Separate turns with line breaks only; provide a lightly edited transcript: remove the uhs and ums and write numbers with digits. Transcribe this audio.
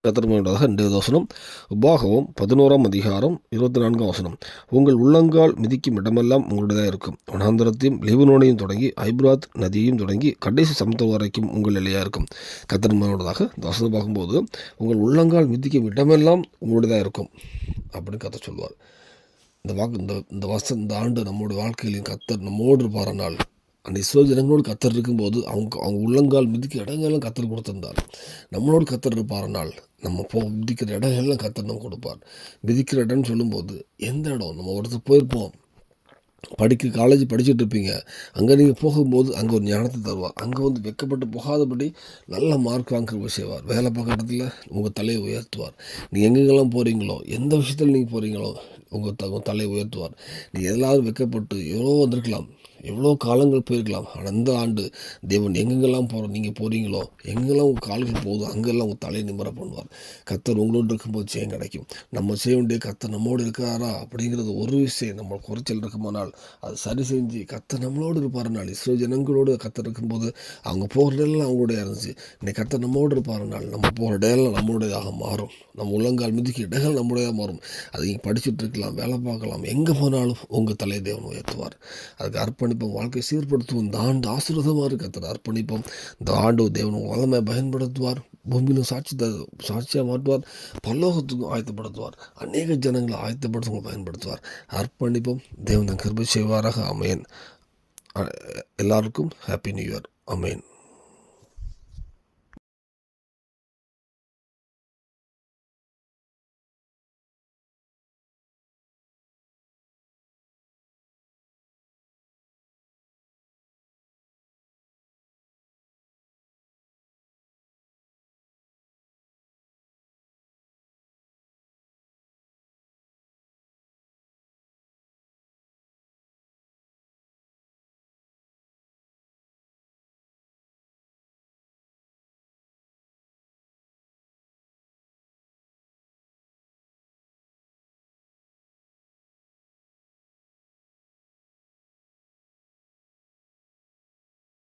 கர்த்தருடையதாக 2வது வசனம். உபாகமம் 11ஆம் அதிகாரம் 24ஆம் வசனம். உங்கள் உள்ளங்கால் மிதிக்கும் இடமெல்லாம் உங்களுடையதாக இருக்கும். வனாந்தரத்தையும் லீபனோனையும் தொடங்கி ஐபிராத் நதியையும் தொடங்கி கடைசி சமுத்திரம் வரைக்கும் உங்கள் எல்லையாக இருக்கும். கர்த்தருடையதாக இந்த வசனம் பார்க்கும்போது உங்கள் உள்ளங்கால் மிதிக்கும் இடமெல்லாம் உங்களுடையதாக இருக்கும் அப்படின்னு கர்த்தர் சொல்லுவார். இந்த வாக்கு இந்த ஆண்டு நம்முடைய வாழ்க்கையிலையும் கர்த்தர் நம்மோடு இருப்பார். நாள் அந்த இஸ்ரவேல் ஜனங்களோடு கர்த்தர் இருக்கும்போது அவங்க உள்ளங்கால் மிதிக்க இடங்கள்லாம் கர்த்தர் கொடுத்துருந்தார். நம்மளோடு கர்த்தர் இருப்பார். நாள் நம்ம மிதிக்கிற இடங்கள்லாம் கர்த்தர் நம்ம கொடுப்பார். மிதிக்கிற இடம்னு சொல்லும்போது எந்த இடம் நம்ம ஒருத்தர் போயிருப்போம், காலேஜ் படிச்சுட்டு இருப்பீங்க, அங்கே நீங்கள் போகும்போது அங்கே ஒரு ஞானத்தை தருவார். அங்கே வந்து வெக்கப்பட்டு போகாதபடி நல்ல மார்க் வாங்க செய்வார். வேலை பார்க்குற இடத்துல உங்கள் தலையை உயர்த்துவார். நீங்கள் எங்கெங்கெல்லாம் போகிறீங்களோ, எந்த விஷயத்தில் நீங்கள் போகிறீங்களோ உங்கள் தலையை உயர்த்துவார். நீங்கள் எதாவது வெக்கப்பட்டு எவ்வளோ வந்திருக்கலாம், எவ்வளோ காலங்கள் போயிருக்கலாம். ஆனால் இந்த ஆண்டு தேவன் எங்கெங்கெல்லாம் நீங்கள் போகிறீங்களோ, எங்கெல்லாம் உங்கள் கால்கள் போகுதோ அங்கெல்லாம் உங்கள் தலையை நிம்மர பண்ணுவார். கர்த்தர் உங்களோடு இருக்கும்போது ஜெயம் கிடைக்கும். நம்ம செய்ய வேண்டிய கர்த்தர் நம்மோடு இருக்காரா அப்படிங்கிறது ஒரு விஷயம். நம்ம குறைச்சல் இருக்குமானால் அது சரி செஞ்சு கர்த்தர் நம்மளோடு இருப்பாருனால், இஸ்ரவேல் ஜனங்களோடு கர்த்தர் இருக்கும்போது அவங்க போகிற இடம்லாம் அவங்களுடைய இருந்துச்சு. இன்னைக்கு கர்த்தர் நம்மோடு இருப்பாருனால் நம்ம போகிற இடம்லாம் நம்மளுடையதாக மாறும். நம்ம உள்ளங்கால் மிதிக்க இடங்கள் நம்முடையதாக மாறும். அது நீங்கள் படிச்சுட்டு இருக்கலாம், வேலை பார்க்கலாம், எங்கே போனாலும் உங்கள் தலையை தேவன் உயர்த்துவார். அதுக்கு அர்ப்பணிப்போம். வாழ்க்கை சீர்படுத்துவோம். இந்த ஆண்டு ஆசீர்வாதமாக இருக்க கர்த்தர் அர்ப்பணிப்போம். இந்த ஆண்டு தேவன் வல்லமை பயன்படுத்துவார். பூமியிலும் சாட்சியாக மாற்றுவார். பரலோகத்துக்கும் ஆயத்தப்படுத்துவார். அநேக ஜனங்களை ஆயத்தப்படுத்த பயன்படுத்துவார். அர்ப்பணிப்போம். தேவன் கிருபை செய்வாராக. ஆமென். எல்லாருக்கும் ஹாப்பி நியூ இயர். ஆமென்.